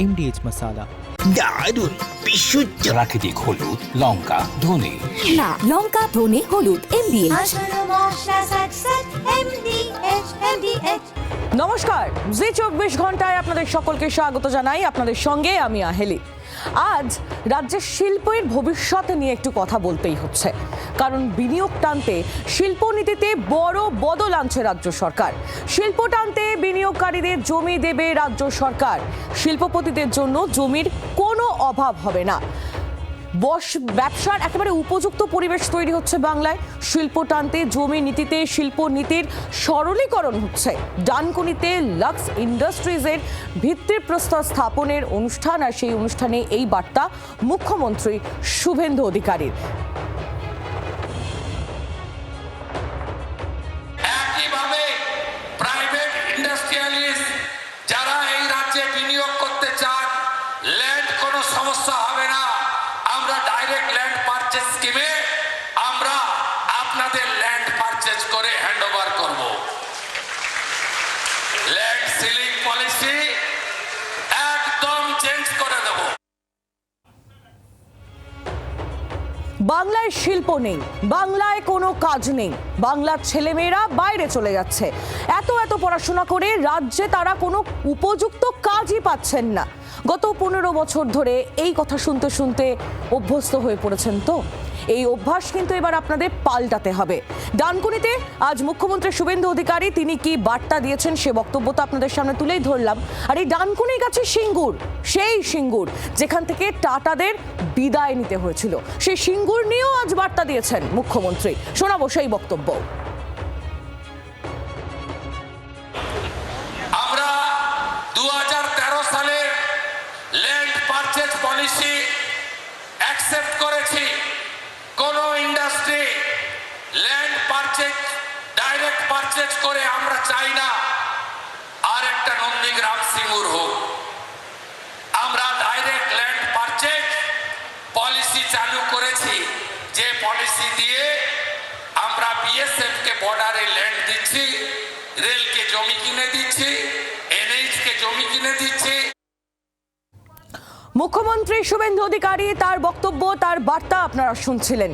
MDH মশালা। দারুণ বিশুদ্ধ প্রাকৃতিক হলুদ, লঙ্কা, ধনে। না, লঙ্কা, ধনে, হলুদ, MDH। নমস্কার, জি 24 ঘন্টায় আপনাদের সকলকে স্বাগত জানাই। আপনাদের সঙ্গে আমি আহেলি। আজ রাজ্যের শিল্পের ভবিষ্যৎ নিয়ে একটু কথা বলতেই হচ্ছে, কারণ বিনিয়োগ টানতে শিল্পনীতিতে বড় বদল আনছে রাজ্য সরকার। শিল্প টানতে বিনিয়োগকারীদের জমি দেবে রাজ্য সরকার। শিল্পপতিদের জন্য জমির কোনো অভাব হবে না। ব্যবসার একেবারে উপযুক্ত পরিবেশ তৈরি হচ্ছে বাংলায়। শিল্প টানতে জমি নীতিতে শিল্প নীতির সরলীকরণ হচ্ছে। ডানকুনিতে লাক্স ইন্ডাস্ট্রিজের ভিত্তিপ্রস্তর স্থাপনের অনুষ্ঠান, আর সেই অনুষ্ঠানে এই বার্তা মুখ্যমন্ত্রী শুভেন্দু অধিকারীর। একইভাবে প্রাইভেট ইন্ডাস্ট্রিয়ালিস্ট যারা এই রাজ্যে বিনিয়োগ করতে চান, ল্যান্ড কোনো সমস্যা হবে না। আমরা ডাইরেক্ট ল্যান্ড পারচেজ স্কিমে আমরা আপনাদের ল্যান্ড পারচেজ করে হ্যান্ডওভার করব। ল্যান্ড সিলিং পলিসি একদম চেঞ্জ করে দেব। বাংলায় শিল্প নেই, বাংলায় কোনো কাজ নেই, বাংলার ছেলেমেয়েরা বাইরে চলে যাচ্ছে। এত পড়াশোনা করে রাজ্যে তারা কোনো উপযুক্ত কাজই পাচ্ছেন না। গত 15 বছর ধরে এই কথা শুনতে শুনতে অভ্যস্ত হয়ে পড়েছেন তো। এই অভ্যাস কিন্তু এবার আপনাদের পাল্টাতে হবে। ডানকুনিতে আজ মুখ্যমন্ত্রী শুভেন্দু অধিকারী তিনি কি বার্তা দিয়েছেন সে বক্তব্য তো আপনাদের সামনে তুলেই ধরলাম। আর এই ডানকুনির কাছে সিঙ্গুর, সেই সিঙ্গুর যেখান থেকে টাটাদের বিদায় নিতে হয়েছিল, সেই সিঙ্গুর নিয়েও আজ বার্তা দিয়েছেন মুখ্যমন্ত্রী। শোনাবো সেই বক্তব্য। আমরা 2013 সালে ল্যান্ড পারচেজ পলিসি অ্যাকসেপ্ট করেছি। কোন industry land purchase direct purchase করে আমরা চাই না আর একটা নন্দীগ্রাম সিঙ্গুর হোক। আমরা ডাইরেক্ট ল্যান্ড পারচেজ পলিসি চালু করেছি, যে পলিসি দিয়ে আমরা বিএসএফ কে বর্ডারে ল্যান্ড দিচ্ছি, রেলকে জমি কিনে দিচ্ছি, এনএইচ কে জমি কিনে দিচ্ছি। মুখ্যমন্ত্রী শুভেন্দু অধিকারী তার বক্তব্য, তার বার্তা আপনারা শুনছিলেন।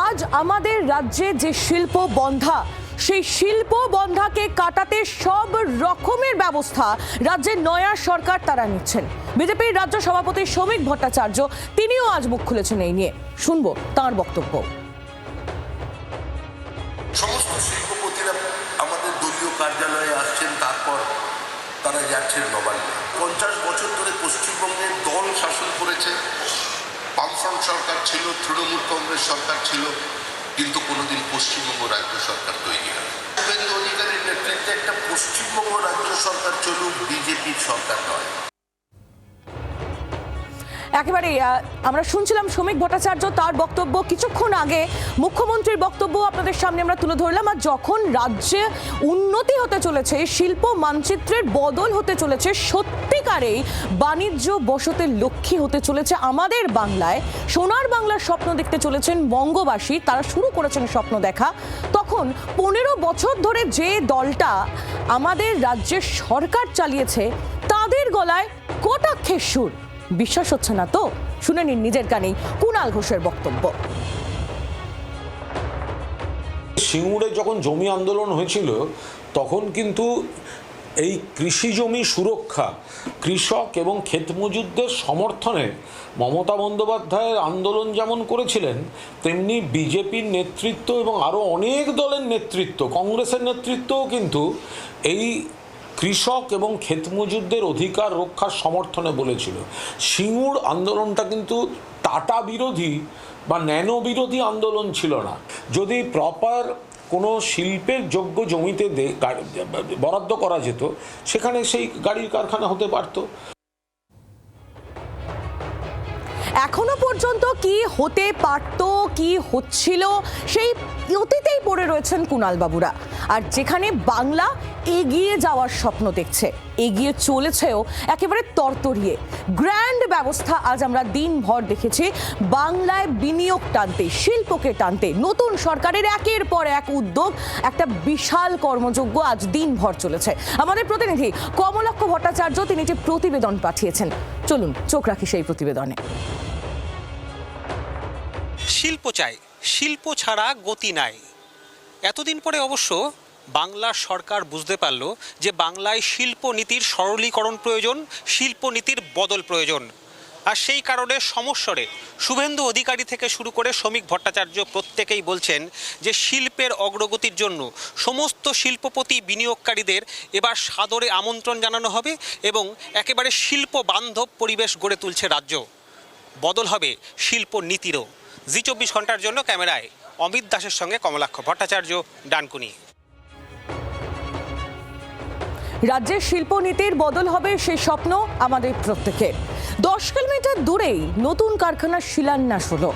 আজ আমাদের রাজ্যে যে শিল্প বন্ধা, সেই শিল্প বন্ধাকে কাটাতে সব রকমের ব্যবস্থা রাজ্যের নয়া সরকার তারা নিচ্ছেন। বিজেপির রাজ্য সভাপতি শ্রমিক ভট্টাচার্য তিনিও আজ মুখ খুলেছেন এই নিয়ে। শুনবো তার বক্তব্য। সমস্ত শিল্পপতিরা আমাদের দলীয় কার্যালয়ে আসছেন, তারপর তারা যাচ্ছেন নবান্নে। 50 বছর ধরে পশ্চিমবঙ্গের দল শাসন করেছে। বামফ্রন্ট সরকার ছিল, তৃণমূল কংগ্রেস সরকার ছিল, কিন্তু কোনোদিন পশ্চিমবঙ্গ রাজ্য সরকার তৈরি হয়। শুভেন্দু অধিকারীর নেতৃত্বে একটা পশ্চিমবঙ্গ রাজ্য সরকার চলুক, বিজেপির সরকার নয়। একেবারে আমরা শুনছিলাম শ্রমিক ভট্টাচার্য তার বক্তব্য। কিছুক্ষণ আগে মুখ্যমন্ত্রীর বক্তব্য আপনাদের সামনে আমরা তুলে ধরলাম। আর যখন রাজ্যে উন্নতি হতে চলেছে, শিল্প মানচিত্রের বদল হতে চলেছে, সত্যিকারেই বাণিজ্য বসতের লক্ষ্মী হতে চলেছে আমাদের বাংলায়, সোনার বাংলার স্বপ্ন দেখতে চলেছেন বঙ্গবাসী, তারা শুরু করেছেন স্বপ্ন দেখা, তখন 15 বছর ধরে যে দলটা আমাদের রাজ্যের সরকার চালিয়েছে তাদের গলায় কটাক্ষের সুর। বিশ্বাস হচ্ছে না তো? শুনে নিন নিজের কানেই কুণাল ঘোষের বক্তব্য। সিঙ্গুরে যখন জমি আন্দোলন হয়েছিল তখন কিন্তু এই কৃষি জমি সুরক্ষা, কৃষক এবং ক্ষেত মজুরদের সমর্থনে মমতা বন্দ্যোপাধ্যায়ের আন্দোলন যেমন করেছিলেন, তেমনি বিজেপির নেতৃত্ব এবং আরও অনেক দলের নেতৃত্ব, কংগ্রেসের নেতৃত্বও কিন্তু এই কৃষক এবং ক্ষেত মজুরদের অধিকার রক্ষার সমর্থনে বলেছিল। সিঙ্গুর আন্দোলনটা কিন্তু টাটা বিরোধী বা ন্যানো বিরোধী আন্দোলন ছিল না। যদি প্রপার কোনো শিল্পের যোগ্য জমিতে বরাদ্দ করা যেত, সেখানে সেই গাড়ির কারখানা হতে পারত। এখনো পর্যন্ত কি হতে পারত, কি হচ্ছিল, সেই অতীতেই পড়ে রয়েছেন কুণাল বাবুরা। আর যেখানে বাংলা এগিয়ে যাওয়ার স্বপ্ন দেখছে, এগিয়ে চলেছেও একেবারে তরতরিয়ে। গ্র্যান্ড ব্যবস্থা আজ আমরা দিনভর দেখেছি বাংলায় বিনিয়োগ টানতে, শিল্পকে টানতে নতুন সরকারের একের পর এক উদ্যোগ, একটা বিশাল কর্মযজ্ঞ আজ দিনভর চলেছে। আমাদের প্রতিনিধি কমলাক্ষ ভট্টাচার্য তিনি একটি প্রতিবেদন পাঠিয়েছেন, চলুন চোখ রাখি সেই প্রতিবেদনে। শিল্প চাই, শিল্প ছাড়া গতি নাই। এতদিন পরে অবশ্য বাংলার সরকার বুঝতে পারল যে বাংলায় শিল্পনীতির সরলীকরণ প্রয়োজন, শিল্পনীতির বদল প্রয়োজন। আর সেই কারণে সমস্বরে শুভেন্দু অধিকারী থেকে শুরু করে শ্রমিক ভট্টাচার্য প্রত্যেকেই বলছেন যে শিল্পের অগ্রগতির জন্য সমস্ত শিল্পপতি বিনিয়োগকারীদের এবার সাদরে আমন্ত্রণ জানানো হবে এবং একেবারে শিল্প বান্ধব পরিবেশ গড়ে তুলছে রাজ্য। বদল হবে শিল্প নীতিরও। জি24 ঘন্টার জন্য ক্যামেরায় অমিত দাসের সঙ্গে কমলাক্ষ ভট্টাচার্য, ডানকুনি। রাজ্যের শিল্পনীতির বদল হবে সে স্বপ্ন আমাদের প্রত্যেকের। 10 কিলোমিটার দূরেই নতুন কারখানার শিলান্যাস হলো।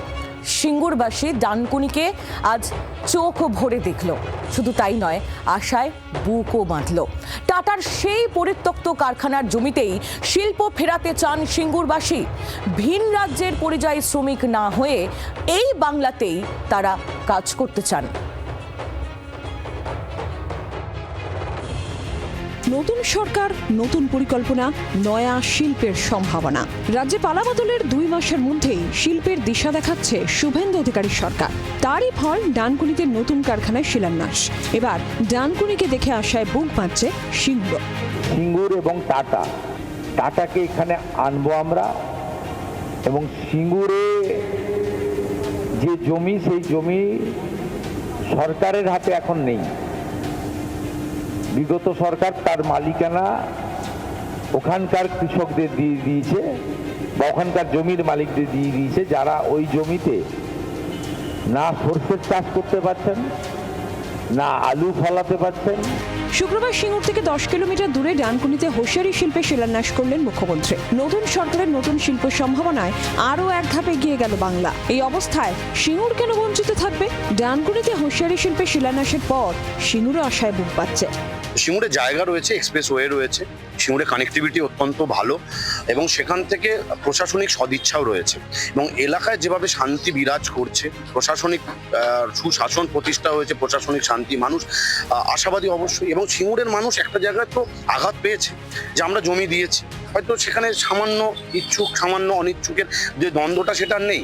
সিঙ্গুরবাসী ডানকুনিকে আজ চোখ ভরে দেখল। শুধু তাই নয়, আশায় বুকও বাঁধল। টাটার সেই পরিত্যক্ত কারখানার জমিতেই শিল্প ফেরাতে চান সিঙ্গুরবাসী। ভিন রাজ্যের পরিযায়ী শ্রমিক না হয়ে এই বাংলাতেই তারা কাজ করতে চান। নতুন সরকার, নতুন পরিকল্পনা, নয়া শিল্পের সম্ভাবনা। রাজ্যে পালাবদলের 2 মাসের মধ্যেই শিল্পের দিশা দেখাচ্ছে শুভেন্দু অধিকারীর সরকার। তারই ফল ডানকুনিতে নতুন কারখানায় শিলান্যাস। এবার ডানকুনিকে দেখে আশায় বুক বাঁধছে সিঙ্গুর। সিঙ্গুর এবং টাটাকে এখানে আনবো আমরা, এবং সিঙ্গুরে যে জমি, সেই জমি সরকারের হাতে এখন নেই। বিগত সরকার তার মালিকানা ওখানকার কৃষকদের দিয়ে দিয়েছে, বা ওখানকার জমির মালিকদের দিয়ে দিয়েছে, যারা ওই জমিতে না সরষের চাষ করতে পারছেন, না আলু ফলাতে পারছেন। শুক্রবার সিঙ্গুর থেকে 10 কিলোমিটার দূরে ডানকুনিতে হোশিয়ারি শিল্পে শিলান্যাস করলেন মুখ্যমন্ত্রী। নতুন সরকারের নতুন শিল্প সম্ভাবনায় আরও এক ধাপ এগিয়ে গেল বাংলা। এই অবস্থায় সিঙ্গুর কেন বঞ্চিত থাকবে? ডানকুনিতে হোশিয়ারি শিল্পে শিলান্যাসের পর সিঙ্গুরও আশায় বুক পাচ্ছে। সিঙ্গুরে জায়গা রয়েছে, এক্সপ্রেসওয়ে রয়েছে, সিঙ্গুরে কানেক্টিভিটি অত্যন্ত ভালো এবং সেখান থেকে প্রশাসনিক সদিচ্ছাও রয়েছে এবং এলাকায় যেভাবে শান্তি বিরাজ করছে, প্রশাসনিক সুশাসন প্রতিষ্ঠা হয়েছে, প্রশাসনিক শান্তি, মানুষ আশাবাদী অবশ্যই। এবং সিঙ্গুরের মানুষ একটা জায়গায় তো আঘাত পেয়েছে যে আমরা জমি দিয়েছি, হয়তো সেখানে সামান্য ইচ্ছুক সামান্য অনিচ্ছুকের যে দ্বন্দ্বটা সেটা নেই।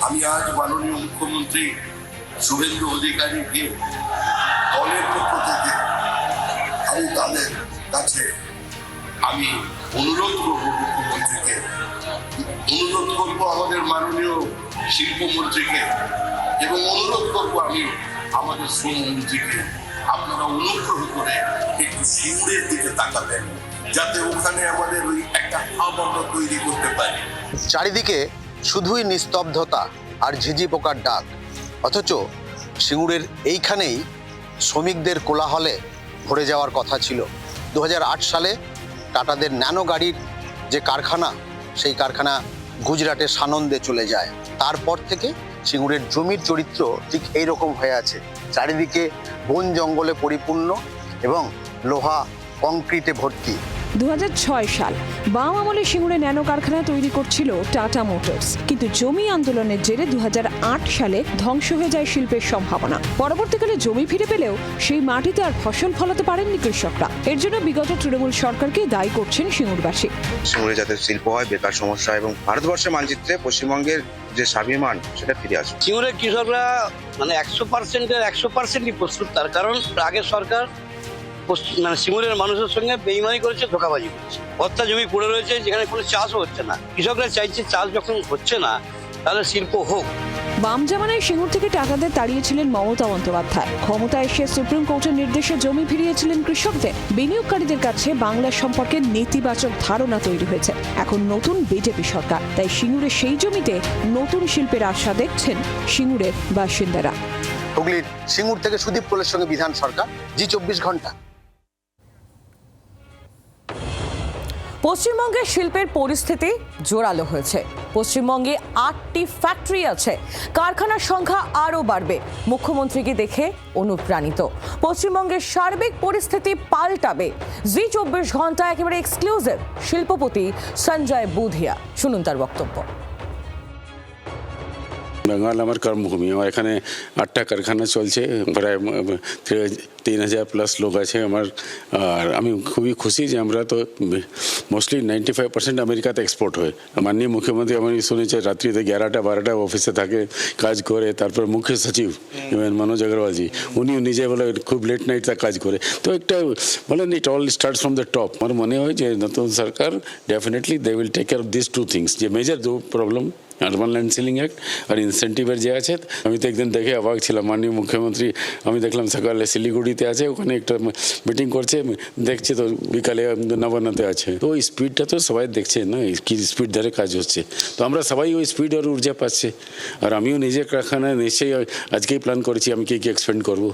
আমি আজ মাননীয় মুখ্যমন্ত্রী শুভেন্দু অধিকারীকে দলের পক্ষ থেকে আমি তাদের কাছে আমি অনুরোধ করবো, মুখ্যমন্ত্রীকে অনুরোধ করবো, আমাদের মাননীয় শিল্পমন্ত্রীকে, এবং অনুরোধ করবো আমি আমাদের শ্রমমন্ত্রীকে, আপনারা অনুগ্রহ করে একটু সিঙ্গুরের দিকে তাকাবেন, যাতে ওখানে আমাদের ওই একটা হাব আমরা তৈরি করতে পারি। চারিদিকে শুধুই নিস্তব্ধতা আর ঝিঝি পোকার ডাক, অথচ সিঙ্গুরের এইখানেই শ্রমিকদের কোলাহলে ভরে যাওয়ার কথা ছিল। 2008 সালে টাটাদের ন্যানো গাড়ির যে কারখানা, সেই কারখানা গুজরাটের সানন্দে চলে যায়। তারপর থেকে সিঙ্গুরের জমির চরিত্র ঠিক এইরকম হয়ে আছে, চারিদিকে বন জঙ্গলে পরিপূর্ণ এবং লোহা কংক্রিটে ভর্তি। 2006 সাল বাম আমলে সিঙ্গুরে ন্যানো কারখানা তৈরি করছিল টাটা মোটরস, কিন্তু জমি আন্দোলনের জেরে 2008 সালে ধ্বংস হয়ে যায় শিল্পের সম্ভাবনা। পরবর্তীকালে জমি ফিরে পেলেও সেই মাটিতে আর ফসল ফলাতে পারেননি কৃষকরা। এর জন্য বিগত তৃণমূল সরকারকে দায়ী করছেন সিঙ্গুরবাসী। সিঙ্গুরে যাতে শিল্প হয়, বেকার সমস্যা এবং ভারতবর্ষের মানচিত্রে পশ্চিমবঙ্গের যে স্বাভিমান সেটা ফিরে আসবে। সিঙ্গুরের কৃষকরা মানে 100%-100%ই প্রস্তুত, তার কারণ আগের সরকার মানে সিঙ্গুরের মানুষের সঙ্গে বেইমানি করেছে, ধোঁকাবাজি করেছে। ভর্তা জমি পড়ে রয়েছে যেখানে কোনো চাষও হচ্ছে না। কৃষকরা চাইছে চাষ যখন হচ্ছে না তাহলে শিল্প হোক। বাম জামানায় সিঙ্গুর থেকে টাটাদের তাড়িয়েছিলেন মমতা বন্দ্যোপাধ্যায়। ক্ষমতায় এসে সুপ্রিম কোর্টের নির্দেশে জমি ফিরিয়েছিলেন কৃষকদের। বিনিয়োগকারীদের কাছে বাংলা সম্পর্কে নেতিবাচক ধারণা তৈরি হয়েছে। এখন নতুন বিজেপি সরকার, তাই সিঙ্গুরের সেই জমিতে নতুন শিল্পের আশা দেখছেন সিঙ্গুরের বাসিন্দারা। হুগলির সিঙ্গুর থেকে সুদীপ কোলের সঙ্গে বিধান সরকার, জি24 ঘন্টা। পশ্চিমবঙ্গের শিল্পের পরিস্থিতি জোরালো হয়েছে। পশ্চিমবঙ্গে 8টি ফ্যাক্টরি আছে, কারখানার সংখ্যা আরও বাড়বে। মুখ্যমন্ত্রীকে দেখে অনুপ্রাণিত। পশ্চিমবঙ্গের সার্বিক পরিস্থিতি পাল্টাবে। জি 24 ঘন্টা একেবারে এক্সক্লুসিভ শিল্পপতি সঞ্জয় বুধিয়া, শুনুন তার বক্তব্য। বেঙ্গল আমার কর্মভূমি, আমার এখানে 8টা কারখানা চলছে, প্রায় 3000 প্লাস লোক আছে আমার। আর আমি খুবই খুশি যে আমরা তো মোস্টলি 95% আমেরিকাতে এক্সপোর্ট হয়। মাননীয় মুখ্যমন্ত্রী আমি শুনেছি রাত্রিতে 11টা-12টা অফিসে থাকে, কাজ করে। তারপর মুখ্য সচিব মনোজ আগরওয়ালজি, উনিও নিজে বলে খুব লেট নাইট তক কাজ করে। তো একটা বলেন it all starts from the top. আমার মনে হয় যে নতুন সরকার definitely they will take care of this 2 things, যে major 2 problem urban land ceiling act আর ইনসেন্টিভের যে আছে। আমি তো একদিন দেখে অবাক ছিলাম, মাননীয় মুখ্যমন্ত্রী আমি দেখলাম সকালে শিলিগুড়িতে আছে, ওখানে একটা মিটিং করছে, দেখছে তো বিকালে নবান্নতে আছে। তো ওই স্পিডটা তো সবাই দেখছে না, কি স্পিড ধরে কাজ হচ্ছে। তো আমরা সবাই ওই স্পিড আর ঊর্জা পাচ্ছে। আর আমিও নিজে কারখানায় নিশ্চয়ই আজকেই প্ল্যান করেছি আমি কি এক্সপেন্ড করবো।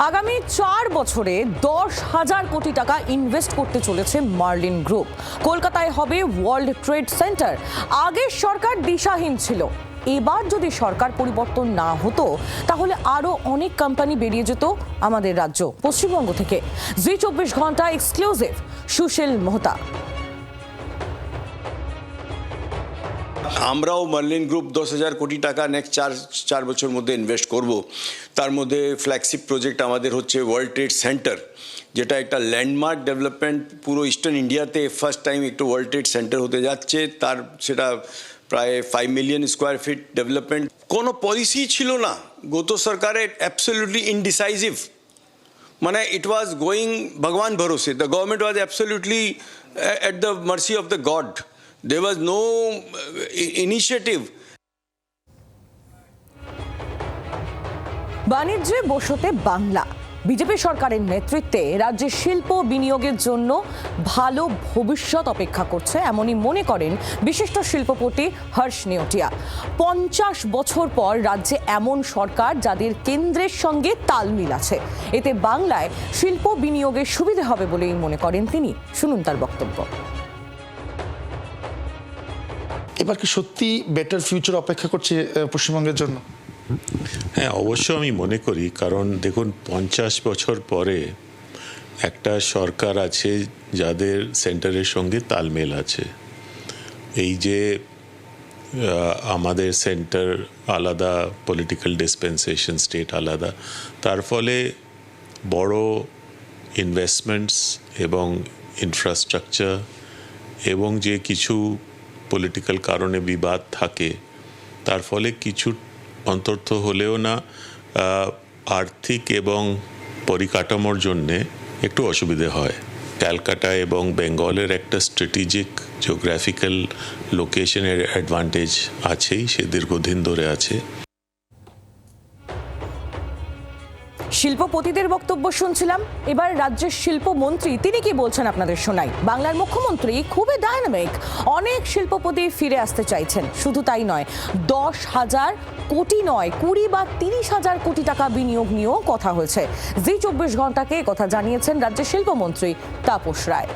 আগামী 4 বছরে 10,000 কোটি টাকা ইনভেস্ট করতে চলেছে মার্লিন গ্রুপ। কলকাতায় হবে ওয়ার্ল্ড ট্রেড সেন্টার। আগের সরকার দিশাহীন ছিল। এবার যদি সরকার পরিবর্তন না হতো তাহলে আরো অনেক কোম্পানি বেরিয়ে যেত আমাদের রাজ্য পশ্চিমবঙ্গ থেকে। জি 24 ঘন্টা এক্সক্লুসিভ সুশীল মোহতা। আমরাও মার্লিন গ্রুপ 10,000 কোটি টাকা নেক্সট 4 বছর মধ্যে ইনভেস্ট করব। তার মধ্যে ফ্ল্যাগশিপ প্রজেক্ট আমাদের হচ্ছে ওয়ার্ল্ড ট্রেড সেন্টার, যেটা একটা ল্যান্ডমার্ক ডেভেলপমেন্ট। পুরো ইস্টার্ন ইন্ডিয়াতে ফার্স্ট টাইম একটু ওয়ার্ল্ড ট্রেড সেন্টার হতে যাচ্ছে। সেটা প্রায় 5 মিলিয়ন স্কোয়ার ফিট ডেভেলপমেন্ট। কোনো পলিসি ছিল না গত সরকারের, অ্যাবসলিউটলি ইনডিসাইজিভ। মানে ইট ওয়াজ গোয়িং ভগবান ভরোসে। The government was absolutely at the mercy of the god. There was no initiative. বাণিজ্যে বসতে বাংলা। বিজেপি সরকারের নেতৃত্বে রাজ্যে শিল্প বিনিয়োগের জন্য ভালো ভবিষ্যৎ অপেক্ষা করছে, এমনই মনে করেন বিশিষ্ট শিল্পপতি হর্ষ নেওটিয়া। 50 বছর পর রাজ্যে এমন সরকার যাদের কেন্দ্রের সঙ্গে তাল মিল আছে, এতে বাংলায় শিল্প বিনিয়োগের সুবিধা হবে বলেই মনে করেন তিনি। শুনুন তার বক্তব্য। এবার কি সত্যি বেটার ফিউচার অপেক্ষা করছে পশ্চিমবঙ্গের জন্য? হ্যাঁ, অবশ্য আমি মনে করি। কারণ দেখুন, 50 বছর পরে একটা সরকার আছে যাদের সেন্টারের সঙ্গে তালমেল আছে। এই যে আমাদের সেন্টার আলাদা, পলিটিক্যাল ডিসপেন্সেশন স্টেট আলাদা, তার ফলে বড় ইনভেস্টমেন্টস এবং ইনফ্রাস্ট্রাকচার এবং যে কিছু পলিটিক্যাল কারণে বিবাদ থাকে, তার ফলে কিছু অন্তর্থ হলেও না আর্থিক এবং পরিকাঠামোর জন্যে একটু অসুবিধে হয়। ক্যালকাটা এবং বেঙ্গলের একটা স্ট্র্যাটেজিক জিওগ্রাফিক্যাল লোকেশনের অ্যাডভান্টেজ আছেই, সে দীর্ঘদিন ধরে আছে। শিল্পপতিদের বক্তব্য শুনছিলাম। এবার রাজ্যের শিল্পমন্ত্রী তিনি কি বলছেন আপনাদের শোনাই। বাংলার মুখ্যমন্ত্রী খুবই ডায়নামিক। অনেক শিল্পপতি ফিরে আসতে চাইছেন। শুধু তাই নয়, 10,000 কোটি নয়, 20 বা 30,000 কোটি টাকা বিনিয়োগ নিয়েও কথা হয়েছে। জি 24 ঘন্টাকে কথা জানিয়েছেন রাজ্যের শিল্পমন্ত্রী তাপস রায়।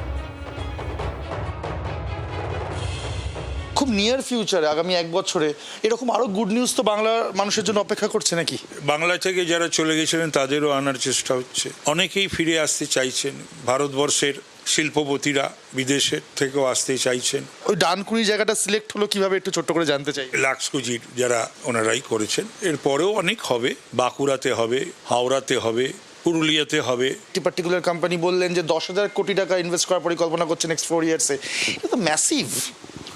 খুব নিয়ার ফিউচারে, আগামী 1 বছরে এরকম আরো গুড নিউজ তো বাংলার মানুষের জন্য অপেক্ষা করছে নাকি? বাংলা থেকে যারা চলে গেছিলেন তাদেরও আনার চেষ্টা হচ্ছে। অনেকেই ফিরে আসতে চাইছেন। ভারতবর্ষের শিল্পপতিরা বিদেশের থেকেও আসতে চাইছেন। ওই ডানকুনি জায়গাটা সিলেক্ট হলো কিভাবে, একটু ছোট্ট করে জানতে চাই। লাক্সকুজির যারা ওনারাই করেছেন। এরপরেও অনেক হবে, বাঁকুড়াতে হবে, হাওড়াতে হবে, পুরুলিয়াতে হবে। একটি পার্টিকুলার কোম্পানি বললেন যে 10,000 কোটি টাকা ইনভেস্ট করার পরিকল্পনা করছে নেক্সট 4 ইয়ার্সে। এটা তো ম্যাসিভ।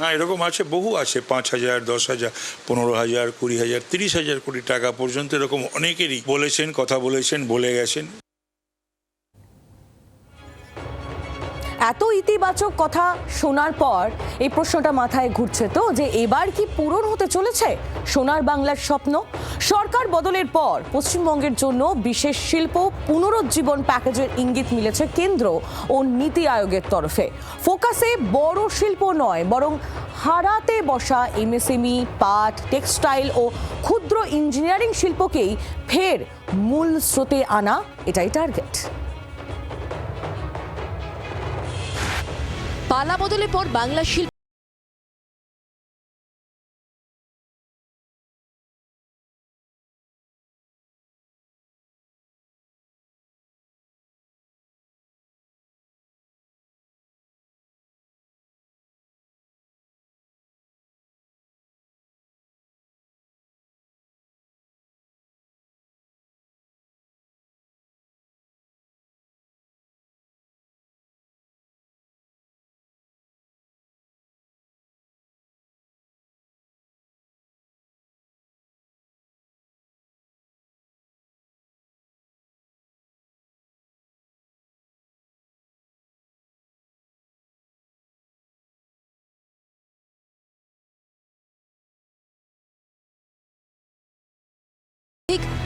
হ্যাঁ, এরকম আছে, বহু আছে। 5,000, 10,000, 15,000, 20,000, 30,000 কোটি টাকা পর্যন্ত এরকম অনেকেরই বলেছেন, কথা বলেছেন, বলে গেছেন। এত ইতিবাচক কথা শোনার পর এই প্রশ্নটা মাথায় ঘুরছে তো, যে এবার কি পূরণ হতে চলেছে সোনার বাংলার স্বপ্ন? সরকার বদলের পর পশ্চিমবঙ্গের জন্য বিশেষ শিল্প পুনরুজ্জীবন প্যাকেজের ইঙ্গিত মিলেছে কেন্দ্র ও নীতি আয়োগের তরফে। ফোকাসে বড় শিল্প নয়, বরং হারাতে বসা এমএসএমই, পাট, টেক্সটাইল ও ক্ষুদ্র ইঞ্জিনিয়ারিং শিল্পকেই ফের মূল স্রোতে আনা, এটাই টার্গেট। পালা বদলের পর বাংলা শিল্প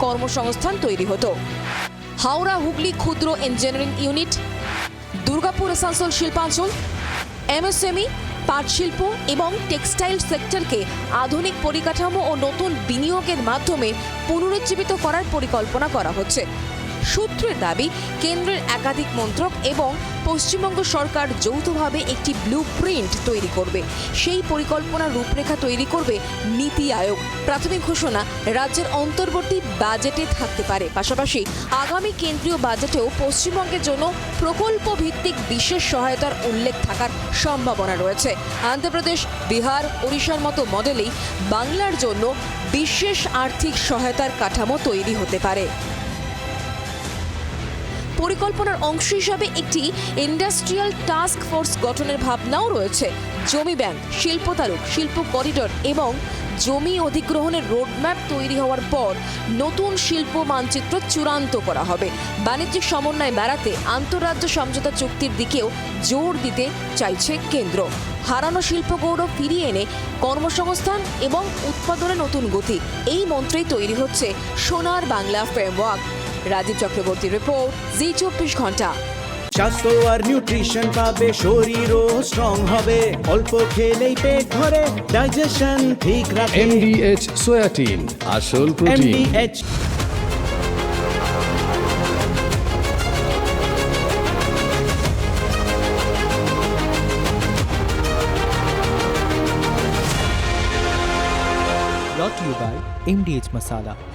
কর্মসংস্থান তৈরি হতো। হাওড়া হুগলি ক্ষুদ্র ইঞ্জিনিয়ারিং ইউনিট, দুর্গাপুর আসানসোল শিল্পাঞ্চল, এমএসএমই, পাট শিল্প এবং টেক্সটাইল সেক্টরকে আধুনিক পরিকাঠামো ও নতুন বিনিয়োগের মাধ্যমে পুনরুজ্জীবিত করার পরিকল্পনা করা হচ্ছে। সূত্রের দাবি, কেন্দ্রের একাধিক মন্ত্রক এবং পশ্চিমবঙ্গ সরকার যৌথভাবে একটি ব্লুপ্রিন্ট তৈরি করবে। সেই পরিকল্পনার রূপরেখা তৈরি করবে নীতি আয়োগ। প্রাথমিক ঘোষণা রাজ্যের অন্তর্বর্তী বাজেটে থাকতে পারে। পাশাপাশি আগামী কেন্দ্রীয় বাজেটেও পশ্চিমবঙ্গের জন্য প্রকল্প ভিত্তিক বিশেষ সহায়তার উল্লেখ থাকার সম্ভাবনা রয়েছে। অন্ধ্রপ্রদেশ, বিহার, ওড়িশার মতো মডেলেই বাংলার জন্য বিশেষ আর্থিক সহায়তার কাঠামো তৈরি হতে পারে। পরিকল্পনার অংশ হিসাবে একটি ইন্ডাস্ট্রিয়াল টাস্ক ফোর্স গঠনের ভাবনাও রয়েছে। জমি ব্যাংক, শিল্প তালুক, শিল্প করিডর এবং জমি অধিগ্রহণের রোডম্যাপ তৈরি হওয়ার পর নতুন শিল্প মানচিত্র চূড়ান্ত করা হবে। বাণিজ্যিক সমন্বয় বাড়াতে আন্তঃরাজ্য সমঝোতা চুক্তির দিকেও জোর দিতে চাইছে কেন্দ্র। হারানো শিল্প গৌরব ফিরিয়ে এনে কর্মসংস্থান এবং উৎপাদনে নতুন গতি, এই মন্ত্রেই তৈরি হচ্ছে সোনার বাংলা ফ্রেমওয়ার্ক। রাজীব চক্রবর্তীর রিপোর্ট, জি24 ঘন্টা। স্বাস্থ্য আর নিউট্রিশন পাবে, শরীরও স্ট্রং হবে, অল্প খেলেই পেট ভরে, ডাইজেশন ঠিক রাখে। MDH সোয়াটিন, আসল protein. MDH brought to you by MDH Masala.